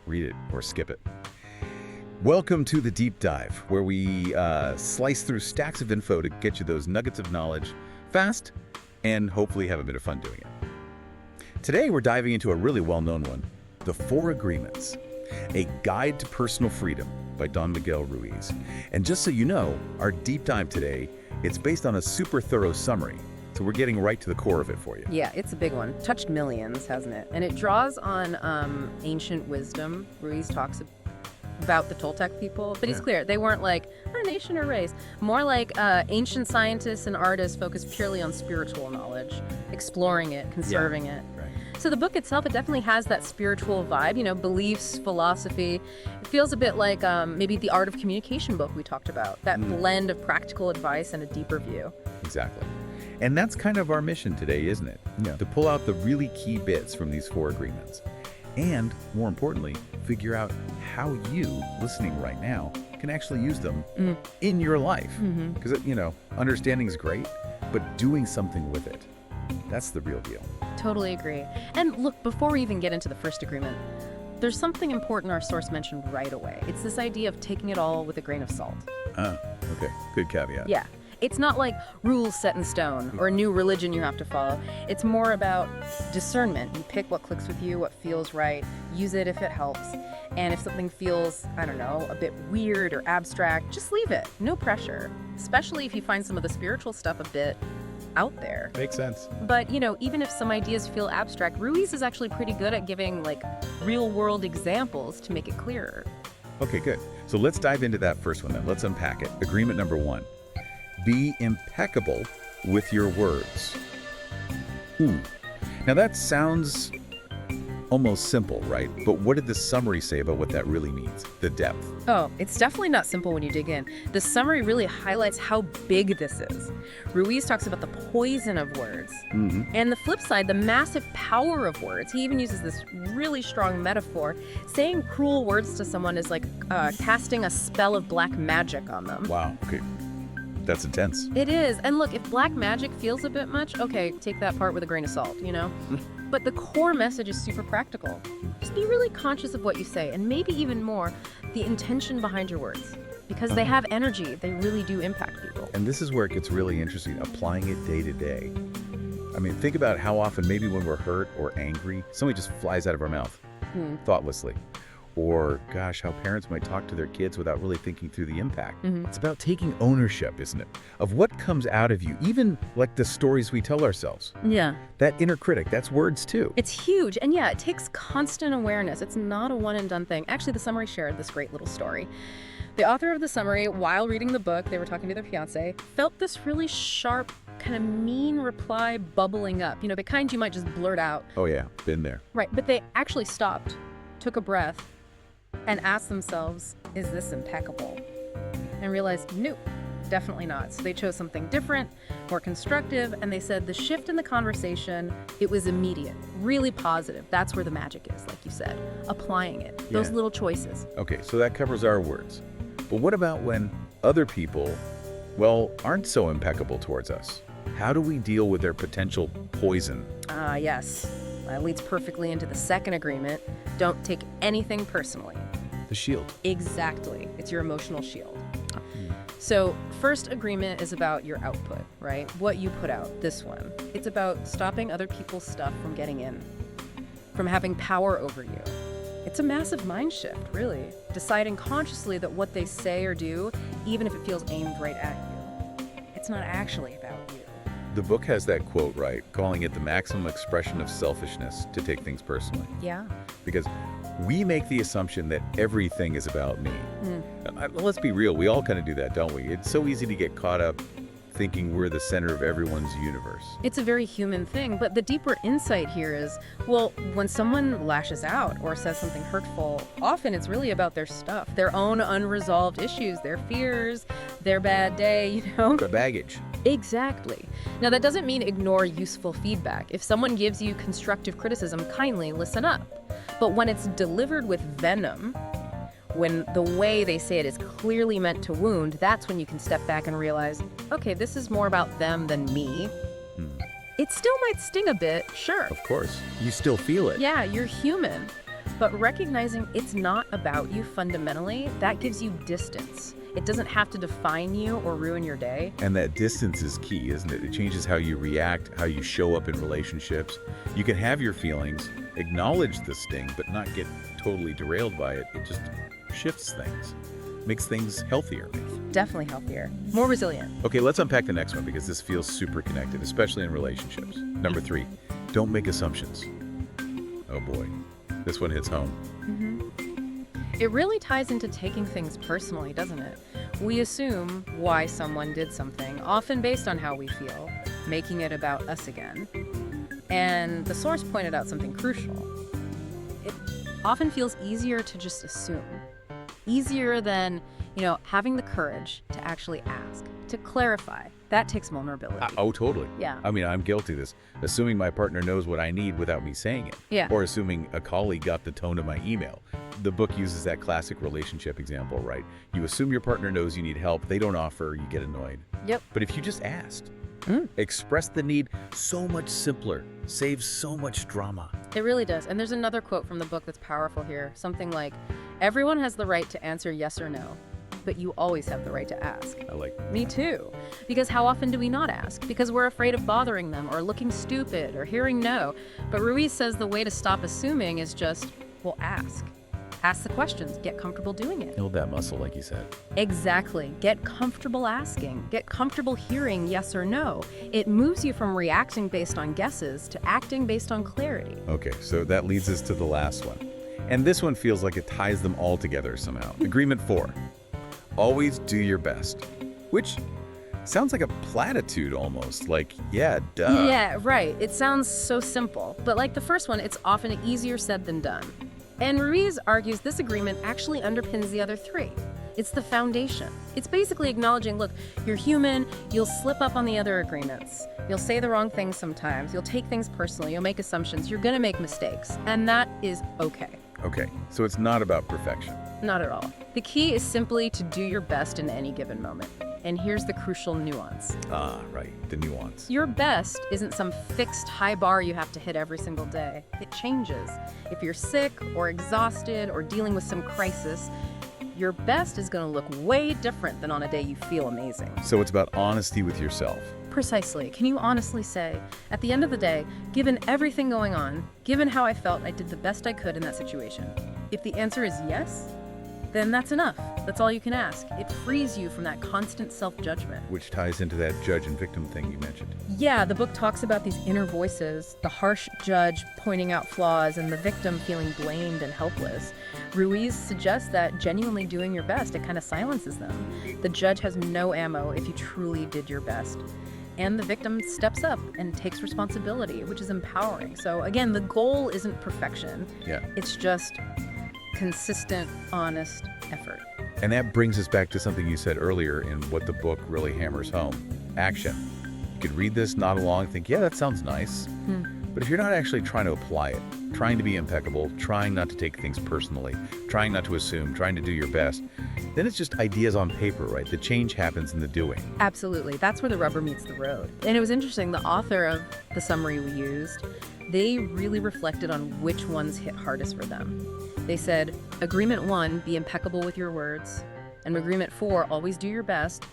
read it or skip it. Welcome to the Deep Dive, where we slice through stacks of info to get you those nuggets of knowledge fast and hopefully have a bit of fun doing it. Today, we're diving into a really well-known one, The Four Agreements, a guide to personal freedom by Don Miguel Ruiz. And just so you know, our deep dive today, it's based on a super thorough summary. So we're getting right to the core of it for you. Yeah, it's a big one. Touched millions, hasn't it? And it draws on ancient wisdom. Ruiz talks about the Toltec people, but he's clear. They weren't like a nation or race. More like ancient scientists and artists focused purely on spiritual knowledge, exploring it, conserving it. Right. So the book itself, it definitely has that spiritual vibe, you know, beliefs, philosophy. It feels a bit like maybe the Art of Communication book we talked about, that blend of practical advice and a deeper view. Exactly. And that's kind of our mission today, isn't it? Yeah. To pull out the really key bits from these four agreements. And, more importantly, figure out how you, listening right now, can actually use them in your life. Because, understanding is great, but doing something with it, that's the real deal. Totally agree. And look, before we even get into the first agreement, there's something important our source mentioned right away. It's this idea of taking it all with a grain of salt. Okay. Good caveat. Yeah. It's not like rules set in stone or a new religion you have to follow. It's more about discernment. You pick what clicks with you, what feels right, use it if it helps. And if something feels, I don't know, a bit weird or abstract, just leave it. No pressure. Especially if you find some of the spiritual stuff a bit out there. Makes sense. But, even if some ideas feel abstract, Ruiz is actually pretty good at giving, real-world examples to make it clearer. Okay, good. So let's dive into that first one then. Let's unpack it. Agreement number 1. Be impeccable with your words. Now that sounds almost simple, right? But what did the summary say about what that really means? The depth. Oh, it's definitely not simple when you dig in. The summary really highlights how big this is. Ruiz talks about the poison of words. And the flip side, the massive power of words. He even uses this really strong metaphor. Saying cruel words to someone is like casting a spell of black magic on them. Wow, okay. That's intense. It is. And look, if black magic feels a bit much, okay, take that part with a grain of salt, But the core message is super practical. Just be really conscious of what you say, and maybe even more, the intention behind your words. Because they have energy. They really do impact people. And this is where it gets really interesting, applying it day to day. I mean, think about how often maybe when we're hurt or angry, something just flies out of our mouth thoughtlessly. Or, gosh, how parents might talk to their kids without really thinking through the impact. It's about taking ownership, isn't it? Of what comes out of you, even like the stories we tell ourselves. Yeah. That inner critic, that's words too. It's huge. And yeah, it takes constant awareness. It's not a one and done thing. Actually, the summary shared this great little story. The author of the summary, while reading the book, they were talking to their fiance, felt this really sharp, kind of mean reply bubbling up. The kind you might just blurt out. Oh yeah, been there. Right, but they actually stopped, took a breath, and asked themselves, is this impeccable? And realized, nope, definitely not. So they chose something different, more constructive, and they said the shift in the conversation, it was immediate, really positive. That's where the magic is, like you said, applying it, those little choices. Okay, so that covers our words. But what about when other people, aren't so impeccable towards us? How do we deal with their potential poison? Yes. That leads perfectly into the second agreement. Don't take anything personally. The shield. Exactly. It's your emotional shield. So first agreement is about your output, right? What you put out, this one. It's about stopping other people's stuff from getting in, from having power over you. It's a massive mind shift, really. Deciding consciously that what they say or do, even if it feels aimed right at you, it's not actually about you. The book has that quote, right? Calling it the maximum expression of selfishness to take things personally. Yeah. Because we make the assumption that everything is about me. Let's be real, we all kind of do that, don't we? It's so easy to get caught up thinking we're the center of everyone's universe. It's a very human thing, but the deeper insight here is, when someone lashes out or says something hurtful, often it's really about their stuff, their own unresolved issues, their fears, their bad day, The baggage. Exactly. Now, that doesn't mean ignore useful feedback. If someone gives you constructive criticism, kindly listen up. But when it's delivered with venom, when the way they say it is clearly meant to wound, that's when you can step back and realize, okay, this is more about them than me. It still might sting a bit, sure. Of course. You still feel it. Yeah, you're human. But recognizing it's not about you fundamentally, that gives you distance. It doesn't have to define you or ruin your day. And that distance is key, isn't it? It changes how you react, how you show up in relationships. You can have your feelings, acknowledge the sting, but not get totally derailed by it. It just shifts things, makes things healthier. Definitely healthier, more resilient. Okay, let's unpack the next one because this feels super connected, especially in relationships. Number 3, don't make assumptions. Oh boy, this one hits home. It really ties into taking things personally, doesn't it? We assume why someone did something, often based on how we feel, making it about us again. And the source pointed out something crucial. It often feels easier to just assume. Easier than, having the courage to actually ask, to clarify. That takes vulnerability. Oh, totally. Yeah. I mean, I'm guilty of this. Assuming my partner knows what I need without me saying it. Yeah. Or assuming a colleague got the tone of my email. The book uses that classic relationship example, right? You assume your partner knows you need help. They don't offer, you get annoyed. Yep. But if you just asked, express the need, so much simpler, saves so much drama. It really does. And there's another quote from the book that's powerful here. Something like, everyone has the right to answer yes or no, but you always have the right to ask. I like that. Me too. Because how often do we not ask? Because we're afraid of bothering them or looking stupid or hearing no. But Ruiz says the way to stop assuming is just, ask. Ask the questions. Get comfortable doing it. Build that muscle, like you said. Exactly. Get comfortable asking. Get comfortable hearing yes or no. It moves you from reacting based on guesses to acting based on clarity. Okay, so that leads us to the last one. And this one feels like it ties them all together somehow. Agreement 4. Always do your best. Which sounds like a platitude almost. Like, yeah, duh. Yeah, right. It sounds so simple. But like the first one, it's often easier said than done. And Ruiz argues this agreement actually underpins the other 3. It's the foundation. It's basically acknowledging, look, you're human, you'll slip up on the other agreements. You'll say the wrong things sometimes. You'll take things personally. You'll make assumptions. You're going to make mistakes. And that is okay. Okay, so it's not about perfection. Not at all. The key is simply to do your best in any given moment. And here's the crucial nuance. Ah, right, the nuance. Your best isn't some fixed high bar you have to hit every single day. It changes. If you're sick or exhausted or dealing with some crisis, your best is going to look way different than on a day you feel amazing. So it's about honesty with yourself. Precisely. Can you honestly say, at the end of the day, given everything going on, given how I felt, I did the best I could in that situation? If the answer is yes, then that's enough. That's all you can ask. It frees you from that constant self-judgment. Which ties into that judge and victim thing you mentioned. Yeah, the book talks about these inner voices, the harsh judge pointing out flaws and the victim feeling blamed and helpless. Ruiz suggests that genuinely doing your best, it kind of silences them. The judge has no ammo if you truly did your best. And the victim steps up and takes responsibility, which is empowering. So again, the goal isn't perfection. Yeah. It's just consistent, honest effort. And that brings us back to something you said earlier in what the book really hammers home. Action. You could read this, nod along, think, yeah, that sounds nice. But if you're not actually trying to apply it, trying to be impeccable, trying not to take things personally, trying not to assume, trying to do your best, then it's just ideas on paper, right? The change happens in the doing. Absolutely. That's where the rubber meets the road. And it was interesting, the author of the summary we used, they really reflected on which ones hit hardest for them. They said, Agreement 1, be impeccable with your words, and Agreement 4, always do your best,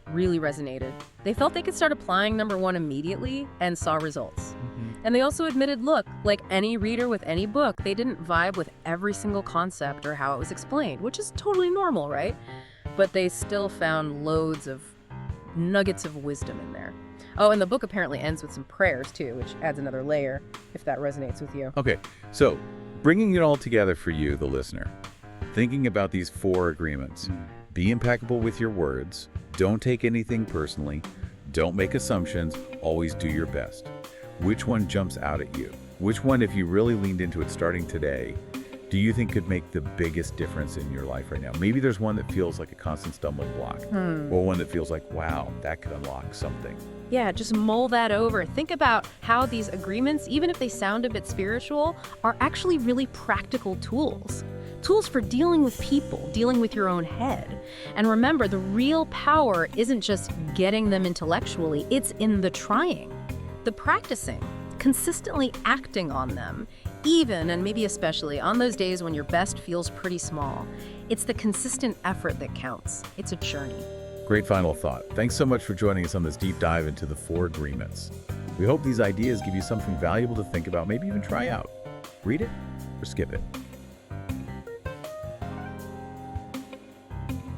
really resonated. They felt they could start applying number 1 immediately and saw results. And they also admitted, look, like any reader with any book, they didn't vibe with every single concept or how it was explained, which is totally normal, right? But they still found loads of nuggets of wisdom in there. Oh, and the book apparently ends with some prayers too, which adds another layer, if that resonates with you. Okay, so bringing it all together for you, the listener, thinking about these 4 agreements. Be impeccable with your words. Don't take anything personally. Don't make assumptions. Always do your best. Which one jumps out at you? Which one, if you really leaned into it starting today, do you think could make the biggest difference in your life right now? Maybe there's one that feels like a constant stumbling block, or one that feels like, wow, that could unlock something. Yeah, just mull that over. Think about how these agreements, even if they sound a bit spiritual, are actually really practical tools. Tools for dealing with people, dealing with your own head. And remember, the real power isn't just getting them intellectually, it's in the trying, the practicing, consistently acting on them, even, and maybe especially, on those days when your best feels pretty small. It's the consistent effort that counts. It's a journey. Great final thought. Thanks so much for joining us on this deep dive into the 4 agreements. We hope these ideas give you something valuable to think about, maybe even try out. Read it or skip it.